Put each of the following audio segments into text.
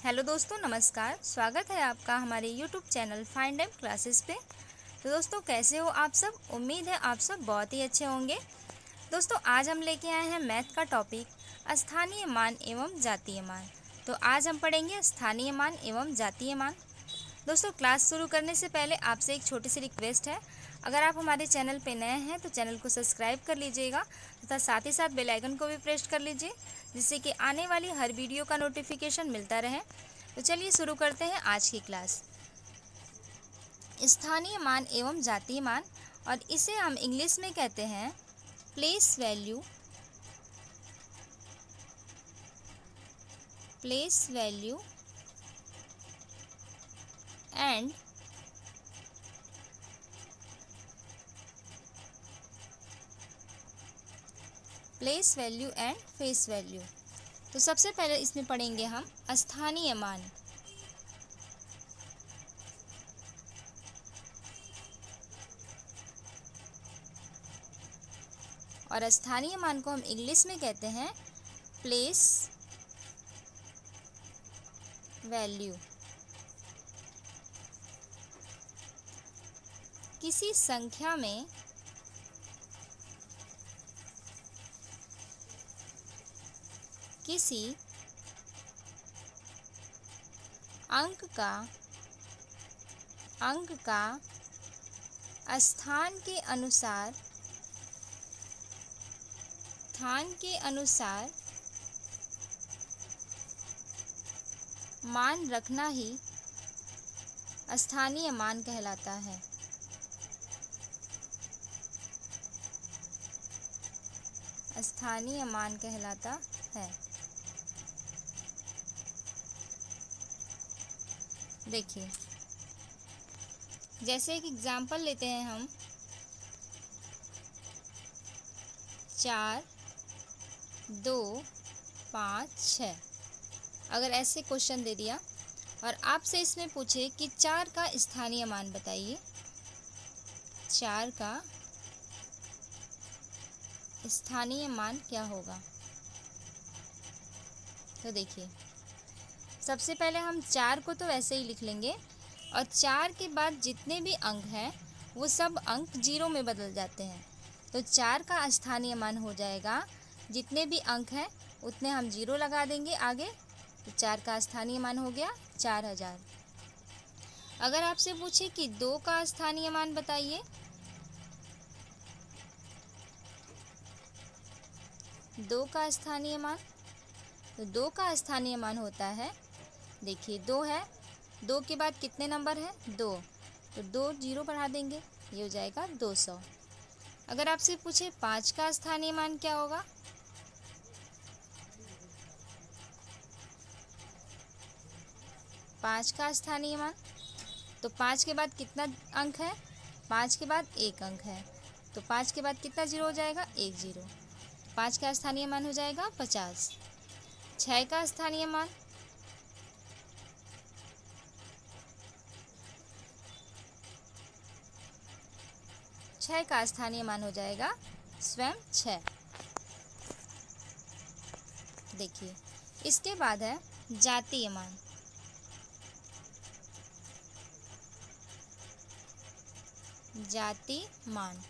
Hello दोस्तों, नमस्कार। स्वागत है आपका हमारे YouTube channel find time classes पे। तो दोस्तों, कैसे हो आप सब? उम्मीद है आप सब बहुत ही अच्छे होंगे। दोस्तों, आज हम लेके आए हैं मैथ का टॉपिक स्थानीय मान एवं जातीय मान। तो आज हम पढ़ेंगे स्थानीय मान एवं जातीय मान। दोस्तों, क्लास शुरू करने से पहले आपसे एक छोटी सी रिक्वेस्ट है। अगर आप हमारे चैनल पे नए हैं तो चैनल को सब्सक्राइब कर लीजिएगा तथा साथ ही साथ बेल आइकन को भी प्रेस कर लीजिए, जिससे कि आने वाली हर वीडियो का नोटिफिकेशन मिलता रहे। तो चलिए शुरू करते हैं आज की क्लास। स्थानीय मान एवं जातीय मान, और इसे हम इंग्लिश में कहते हैं place value, place value and place value and face value. तो सबसे पहले इसमें पढ़ेंगे हम स्थानीय मान। और स्थानीय मान को हम इंग्लिश में कहते हैं प्लेस वैल्यू। किसी संख्या में किसी अंक का स्थान के अनुसार मान रखना ही स्थानीय मान कहलाता है। स्थानीय मान कहलाता है। देखिए, जैसे एक एग्जाम्पल लेते हैं हम 4, 2, 5, 6। अगर ऐसे क्वेश्चन दे दिया और आपसे इसमें पूछे कि 4 का स्थानीय मान बताइए, 4 का स्थानीय मान क्या होगा? तो देखिए, सबसे पहले हम 4 को तो वैसे ही लिख लेंगे, और 4 के बाद जितने भी अंक हैं वो सब अंक 0 में बदल जाते हैं। तो 4 का स्थानीय मान हो जाएगा, जितने भी अंक हैं उतने हम 0 लगा देंगे आगे। तो 4 का स्थानीय मान हो गया 4000। अगर आपसे पूछे कि 2 का स्थानीय मान बताइए, 2 का स्थानीय मान, तो 2 का स्थानीय मान होता है, देखिए 2 है, 2 के बाद कितने नंबर हैं? 2, तो 2 0 बढ़ा देंगे, ये हो जाएगा 200। अगर आपसे पूछे 5 का स्थानीय मान क्या होगा, 5 का स्थानीय मान, तो 5 के बाद कितना अंक है? 5 के बाद 1 अंक है, तो 5 के बाद कितना 0 हो जाएगा? 1 0। 5 का स्थानीय मान हो जाएगा 50। 6 का स्थानीय मान, 6 का स्थानीय मान हो जाएगा स्वयं 6। देखिए, इसके बाद है जातीय मान। जाति मान,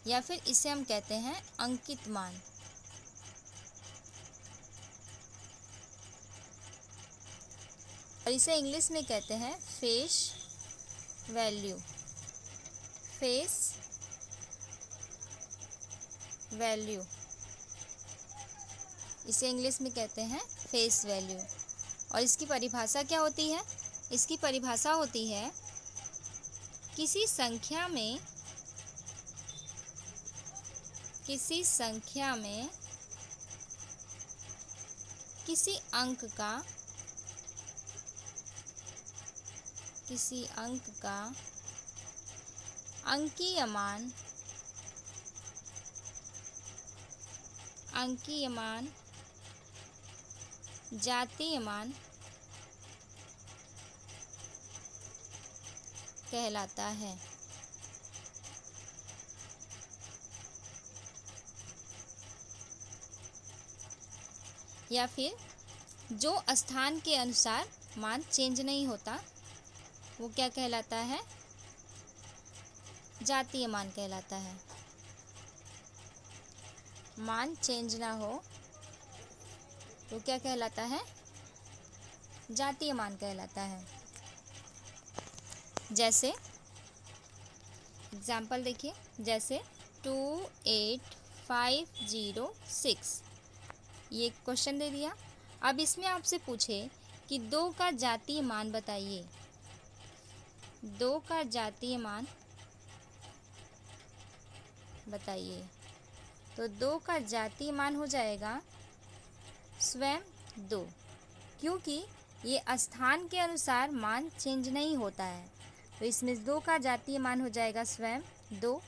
या फिर इसे हम कहते हैं अंकित मान। और इसे इंग्लिश में कहते हैं फेस वैल्यू। फेस वैल्यू, इसे इंग्लिश में कहते हैं फेस वैल्यू। और इसकी परिभाषा क्या होती है? इसकी परिभाषा होती है किसी संख्या में किसी अंक का अंकीय मान जातीय मान कहलाता है। या फिर जो स्थान के अनुसार मान चेंज नहीं होता वो क्या कहलाता है? जातीय मान कहलाता है। मान चेंज ना हो तो क्या कहलाता है? जातीय मान कहलाता है। जैसे एग्जाम्पल देखिए, जैसे 28506, ये क्वेश्चन दे दिया। अब इसमें आपसे पूछे कि 2 का जातीय मान बताइए। 2 का जातीय मान बताइए, तो 2 का जातीय मान हो जाएगा स्वयं 2, क्योंकि ये स्थान के अनुसार मान चेंज नहीं होता है, तो इसमें 2 का जातीय मान हो जाएगा स्वयं 2।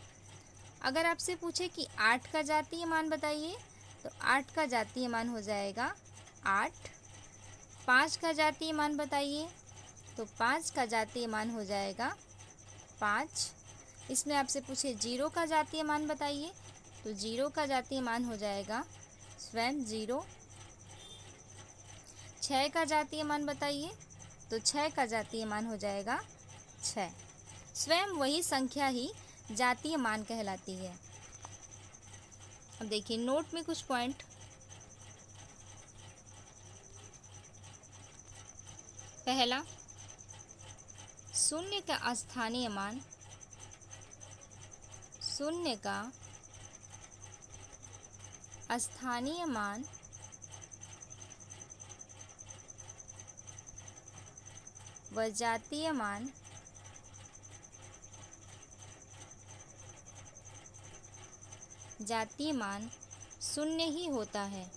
अगर आपसे पूछे कि 8 का जातीय मान बताइए, तो 8 का जातीय मान हो जाएगा 8। 5 का जातीय मान बताइए, तो 5 का जातीय मान हो जाएगा 5। इसमें आपसे पूछे 0 का जातीय मान बताइए, तो 0 का जातीय मान हो जाएगा स्वयं 0। 6 का जातीय मान बताइए, तो 6 का जातीय मान हो जाएगा 6। स्वयं वही संख्या ही जातीय मान कहलाती है। अब देखिए नोट में कुछ पॉइंट। पहला, शून्य का स्थानीय मान, शून्य का स्थानीय मान व जातीय मान शून्य ही होता है।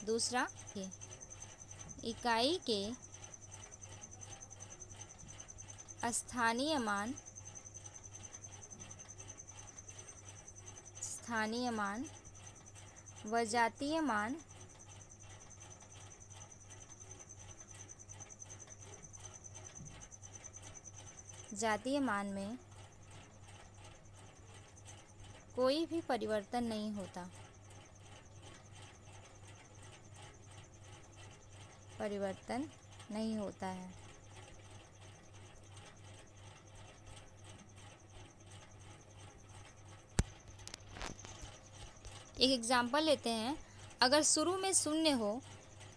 दूसरा, इकाई के स्थानीय मान व जातीय मान में कोई भी परिवर्तन नहीं होता। है। एक एग्जाम्पल लेते हैं। अगर शुरू में शून्य हो,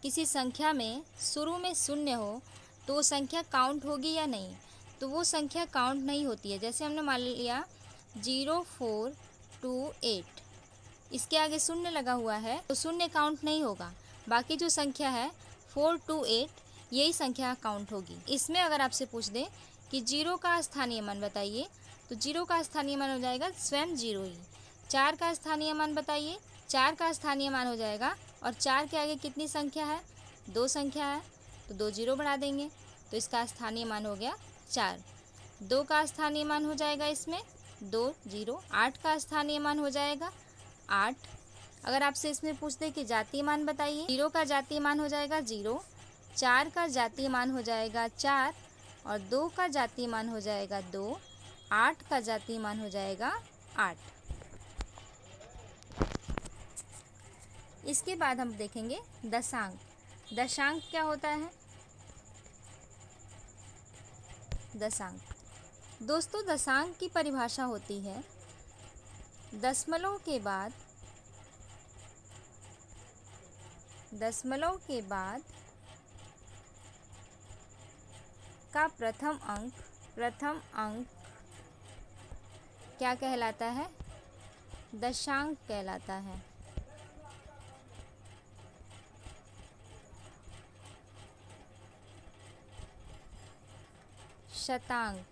किसी संख्या में शुरू में शून्य हो, तो वो संख्या काउंट होगी या नहीं? तो वो संख्या काउंट नहीं होती है। जैसे हमने मान लिया 0428, इसके आगे शून्य लगा हुआ है, तो शून्य काउंट नहीं होगा। बाकी जो संख्या है 428, यही संख्या काउंट होगी। इसमें अगर आपसे पूछ दे कि 0 का स्थानीय मान बताइए, तो 0 का स्थानीय मान हो जाएगा स्वयं 0 ही। 4 का स्थानीय मान बताइए, 4 का स्थानीय मान हो जाएगा, और 4 के आगे कितनी संख्या है? 2 संख्या है, तो 2 0 बढ़ा देंगे, तो इसका स्थानीय मान हो गया 4। 2 का स्थानीय मान हो जाएगा इसमें 2 0। 8 का स्थानीय मान हो जाएगा 8। अगर आपसे इसमें पूछ दे कि जातीय मान बताइए, 0 का जातीय मान हो जाएगा 0, 4 का जातीय मान हो जाएगा 4, और 2 का जातीय मान हो जाएगा 2, 8 का जातीय मान हो जाएगा 8। इसके बाद हम देखेंगे दशांक। दशांक क्या होता है? दशांक, दोस्तों दशांक की परिभाषा होती है दशमलव के बाद का प्रथम अंक क्या कहलाता है? दशांक कहलाता है। शतांक,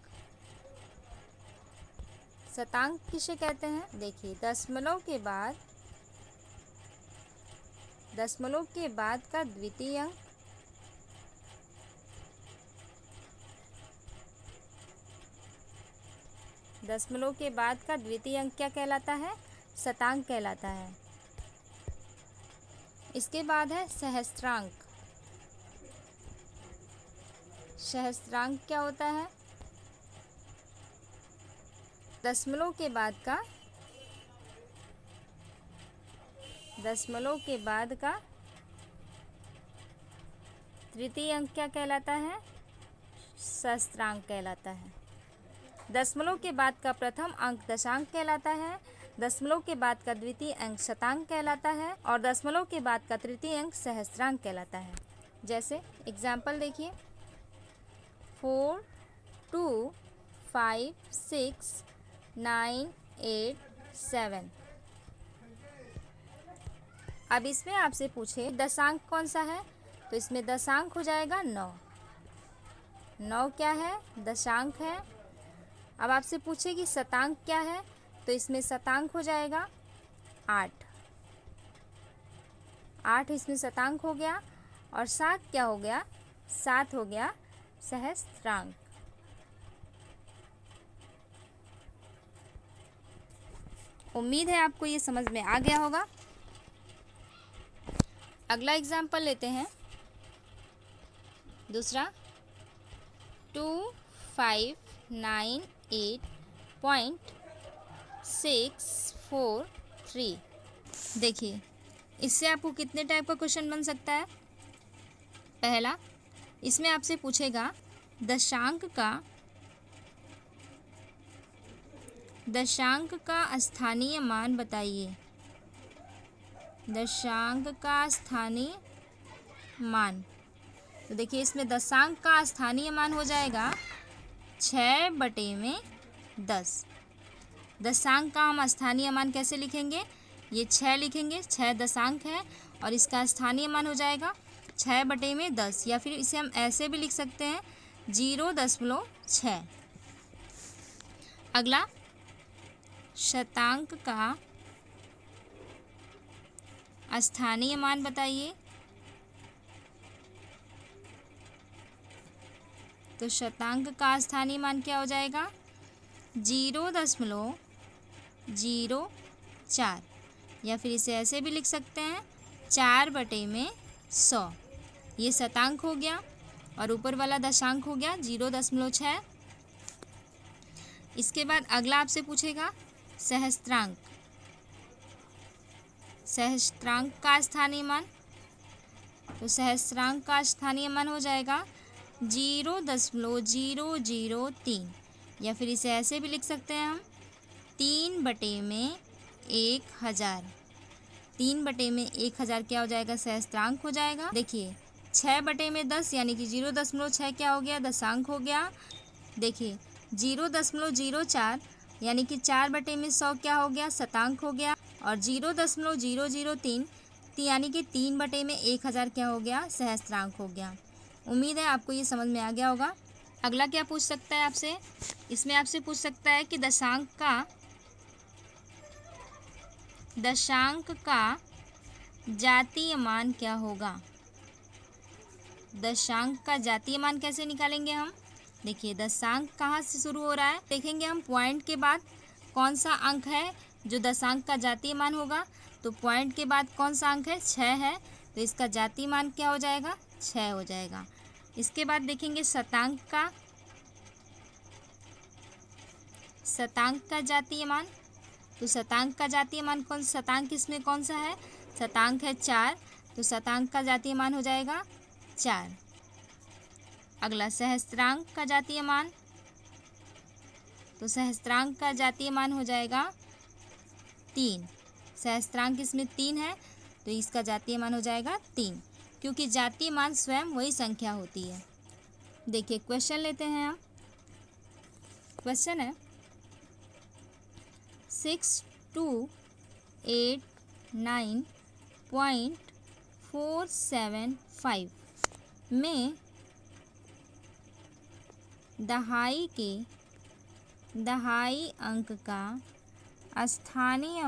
शतांक किसे कहते हैं? देखिए दशमलव के बाद का द्वितीय अंक, दशमलव के बाद का द्वितीय अंक क्या कहलाता है? शतांक कहलाता है। इसके बाद है सहस्त्रांक। सहस्त्रांक क्या होता है? दशमलव के बाद का दशमलव के बाद का तृतीय अंक क्या कहलाता है? सहस्त्रांक कहलाता है। दशमलव के बाद का प्रथम अंक दशांक कहलाता है, दशमलव के बाद का द्वितीय अंक शतांक कहलाता है और दशमलव के बाद का तृतीय अंक सहस्त्रांक कहलाता है। जैसे एग्जाम्पल देखिए, 4 2 5 6 9 8 7। अब इसमें आपसे पूछे दशांक कौन सा है, तो इसमें दशांक हो जाएगा 9। 9 क्या है? दशांक है। अब आपसे पूछे कि शतांक क्या है, तो इसमें शतांक हो जाएगा 8। 8 इसमें शतांक हो गया। और 7 क्या हो गया? 7 हो गया सहस्त्रांक। उम्मीद है आपको ये समझ में आ गया होगा। अगला एग्जाम्पल लेते हैं, दूसरा 2598.643। देखिए, इससे आपको कितने टाइप का क्वेश्चन बन सकता है। पहला, इसमें आपसे पूछेगा दशांक का स्थानीय मान बताइए। दशांक का स्थानीय मान, तो देखिए इसमें दशांक का स्थानीय मान हो जाएगा 6/10। दशांक का हम स्थानीय मान कैसे लिखेंगे? ये 6 लिखेंगे, 6 दशांक है और इसका स्थानीय मान हो जाएगा 6/10, या फिर इसे हम ऐसे भी लिख सकते हैं 0.6। अगला, शतांक का स्थानीय मान बताइए। तो शतांक का स्थानीय मान क्या हो जाएगा? 0.04, या फिर इसे ऐसे भी लिख सकते हैं 4/100। ये शतांक हो गया और ऊपर वाला दशांक हो गया 0.6। इसके बाद अगला आपसे पूछेगा सहस्त्रांक। सहस्त्रांक का स्थानीय मान, तो सहस्त्रांक का स्थानीय मान हो जाएगा 0.003, या फिर इसे ऐसे भी लिख सकते हैं हम 3/1000। 3/1000 क्या हो जाएगा? सहस्त्रांक हो जाएगा। देखिए 6/10 यानी कि 0.6 क्या हो गया? दशांक हो गया। देखिए 0.04 यानी कि 4/100 क्या हो गया? शतांक हो गया। और 0.003 यानी कि 3/1000 क्या हो गया? सहस्त्रांक हो गया। उम्मीद है आपको ये समझ में आ गया होगा। अगला क्या पूछ सकता है आपसे? इसमें आपसे पूछ सकता है कि दशांक का जातीय मान क्या होगा। दशांक का जातीय मान कैसे निकालेंगे हम? देखिए दशांक कहाँ से शुरू हो रहा है, देखेंगे हम पॉइंट के बाद कौन सा अंक है जो दशांक का जातीय मान होगा। तो पॉइंट के बाद कौन सा अंक है? 6 है, तो इसका जातीय मान क्या हो जाएगा? 6 हो जाएगा। इसके बाद देखेंगे शतांक का जातीय मान। तो शतांक का जातीय मान शतांक इसमें कौन सा है? शतांक है 4, तो शतांक का जातीय मान हो जाएगा 4। अगला सहस्त्रांक का जातीय मान, तो सहस्त्रांक का जातीय मान हो जाएगा 3। सहस्त्रांक इसमें 3 है, तो इसका जातीय मान हो जाएगा 3, क्योंकि जातीय मान स्वयं वही संख्या होती है। देखिए क्वेश्चन लेते हैं हम। क्वेश्चन है 6289.475 में दहाई अंक का स्थानीय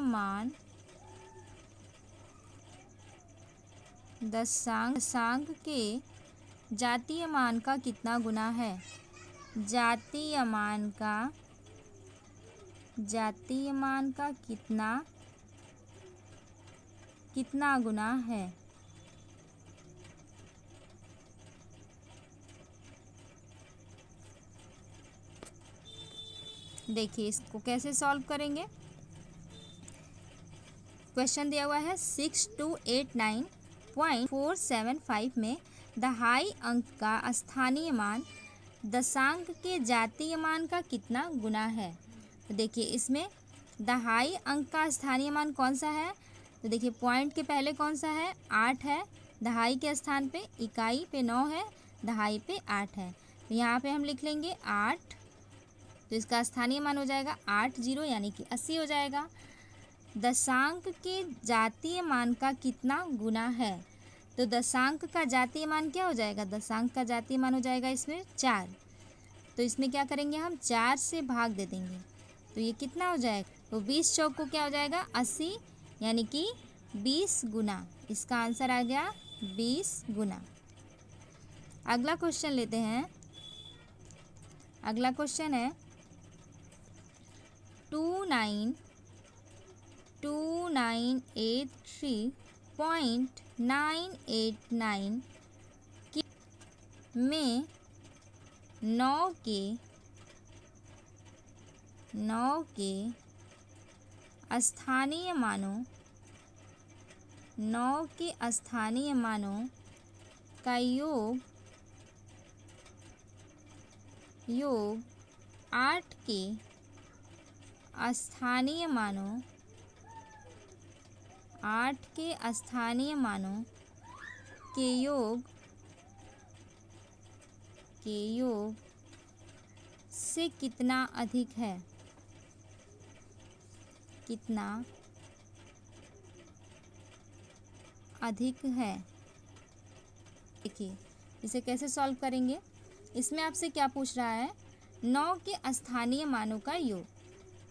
मान दशांक के जातीय मान का कितना गुना है? जातीय मान का कितना गुना है? देखिए इसको कैसे सॉल्व करेंगे। क्वेश्चन दिया हुआ है 6289.475 में दहाई अंक का स्थानीय मान दशांक के जातीय मान का कितना गुना है। तो देखिए इसमें दहाई अंक का स्थानीय मान कौन सा है, तो देखिए पॉइंट के पहले कौन सा है, 8 है, दहाई के स्थान पे इकाई पे 9 है, दहाई पे 8 है। तो यहाँ पे हम लिख लेंगे 8, तो इसका स्थानीय मान हो जाएगा 80 यानी कि 80 हो जाएगा। दशांक के जातीय मान का कितना गुना है, तो दशांक का जातीय मान क्या हो जाएगा, दशांक का जातीय मान हो जाएगा इसमें 4। तो इसमें क्या करेंगे हम 4 से भाग दे देंगे, तो ये कितना हो जाएगा, तो 20 चौक को क्या हो जाएगा 80 यानी कि 20 गुना। इसका आंसर आ गया 20 गुना। अगला क्वेश्चन लेते हैं। अगला क्वेश्चन है 2983.989 में 9 के स्थानीय मानों 9 के स्थानीय मानों का योग 8 के स्थानीय मानों 8 के स्थानीय मानों के योग से कितना अधिक है, कितना अधिक है। देखिए इसे कैसे सॉल्व करेंगे। इसमें आपसे क्या पूछ रहा है, 9 के स्थानीय मानों का योग।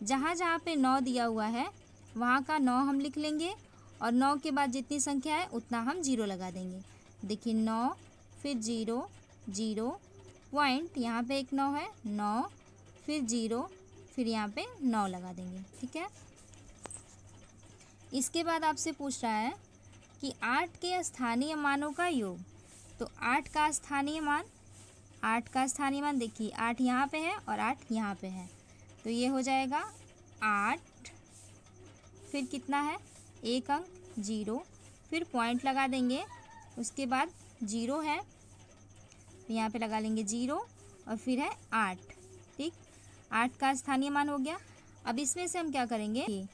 जहाँ जहाँ पे 9 दिया हुआ है वहाँ का 9 हम लिख लेंगे और 9 के बाद जितनी संख्या है उतना हम 0 लगा देंगे। देखिए 9 फिर 0 0 पॉइंट, यहाँ पे एक 9 है, 9 फिर 0 फिर यहाँ पे 9 लगा देंगे। ठीक है। इसके बाद आपसे पूछ रहा है कि 8 के स्थानीय मानों का योग। तो 8 का स्थानीय मान देखिए 8 यहाँ पे है और 8 यहाँ पे है, तो ये हो जाएगा 8 फिर कितना है एक अंक 0 फिर पॉइंट लगा देंगे, उसके बाद 0 है यहाँ पे लगा लेंगे 0 और फिर है 8। ठीक, 8 का स्थानीय मान हो गया। अब इसमें से हम क्या करेंगे,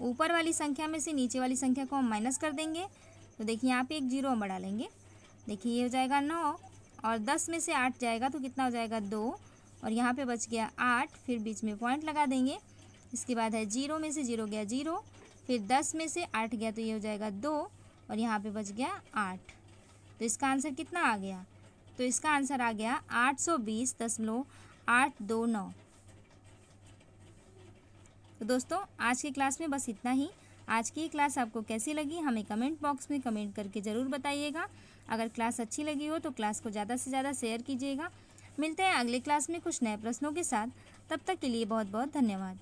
ऊपर वाली संख्या में से नीचे वाली संख्या को हम माइनस कर देंगे। तो देखिए यहाँ पे एक 0 हम बढ़ा लेंगे। देखिए ये हो जाएगा 9 और 10 में से 8 जाएगा तो कितना हो जाएगा 2 और यहाँ पे बच गया 8, फिर बीच में पॉइंट लगा देंगे। इसके बाद है 0 में से 0 गया 0, फिर 10 में से 8 गया तो ये हो जाएगा 2 और यहाँ पे बच गया 8। तो इसका आंसर कितना आ गया, तो इसका आंसर आ गया 820.829। तो दोस्तों आज की क्लास में बस इतना ही। आज की क्लास आपको कैसी लगी हमें कमेंट बॉक्स में कमेंट करके ज़रूर बताइएगा। अगर क्लास अच्छी लगी हो तो क्लास को ज़्यादा से ज़्यादा शेयर कीजिएगा। मिलते हैं अगले क्लास में कुछ नए प्रश्नों के साथ। तब तक के लिए बहुत बहुत धन्यवाद।